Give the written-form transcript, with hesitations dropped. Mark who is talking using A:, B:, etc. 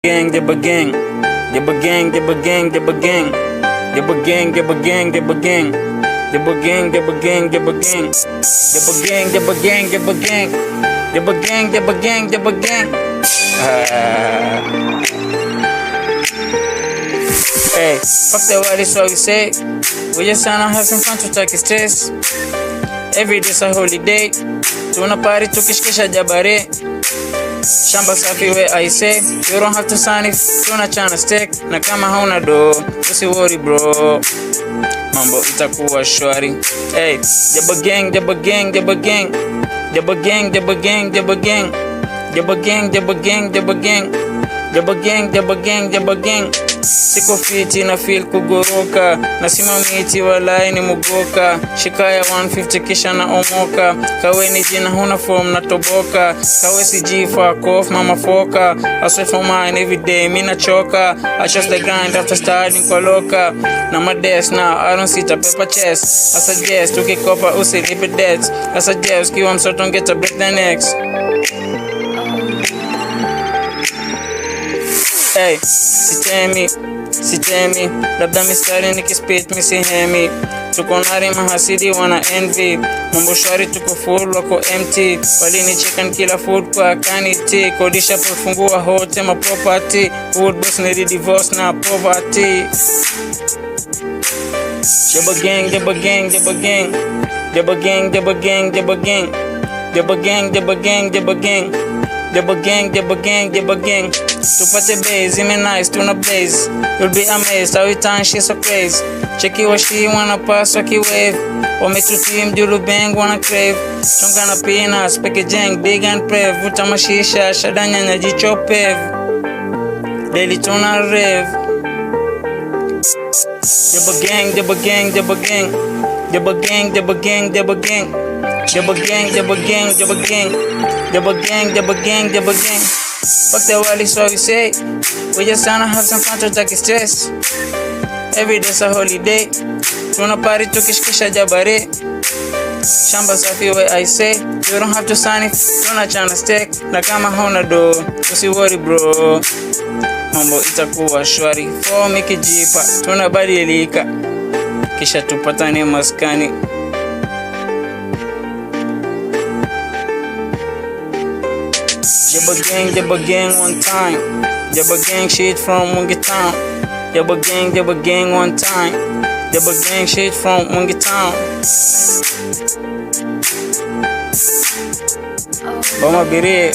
A: gang, jabba gang, jabba gang, jabba gang, jabba gang, jabba gang, jabba gang, jabba gang, jabba gang, jabba gang, jabba gang, jabba gang, jabba gang, jabba gang, jabba gang, jabba gang, jabba gang. Hey, fuck that, what is what we say? We just tryna have some fun to take stress. Every day's a holiday. Tuna party tukishikisha jabare. Shamba safi where I say. You don't have to sign if tuna chana stick. Na kama hauna do, usi worry bro. Mambo itakuwa shwari. Hey, jabba gang, jabba gang, jabba gang, jabba gang, jabba gang, jabba gang, jabba gang, jabba gang, jabba gang, jabba gang, jabba gang, jabba gang. Siko fiti na feel kugoroka, nasimamiti walai ni mugoka. Shikaya 150 kisha na omoka. Kawe ni jina huna form na toboka. Kawe si G fuck off mama foka. I swear for mine every day mina choka. I just the grind after starting kwa loka. Na my desk now I don't sit a paper chest. I suggest tukikopa usilipe debts. I suggest kiwa msoto ngeta break the necks. Hey, sitemi, labda mistari nikispit misihemi. Tuko nari mahasidi wana envy. Mambo shwari tuko full wako empty. Walini chicken kila food kwa kaniti. Kodisha profungua hote ma property. Wood boss neri divorce na poverty. Jabba gang, jabba gang, jabba gang, jabba gang, jabba gang, jabba gang, jabba gang, jabba gang, jabba gang, jabba gang, jabba gang, jabba gang. Tupate base, ime nice, tuna blaze. You'll be amazed how it turns shit so crazy. Cheki wa she wanna pass waki wave. Wametutim julu bang wanna crave. Chonga na peanuts, packaging big and brave. Vuta mashisha, shadanya na jicho pev. Daily tuna rave. Jabba gang, jabba gang, jabba gang, jabba gang, jabba gang, jabba gang, jabba gang, jabba gang, jabba gang, jabba gang, jabba gang, jabba gang. Fuck that, what is what we say? We just tryna have some fun to take stress. Every day's a holiday. Tuna party tukishikisha jabare. Shamba safi where I say. You don't have to sign if tuna chana stick. Na kama hauna do, usi worry bro. Mambo itakuwa shwari. For me kijipa, tunabadilika. Kisha tupatane maskani. Jabba gang one time. Jabba gang shit from Mungi Town. Jabba gang one time. Jabba gang shit from Mungi Town. Bama bire.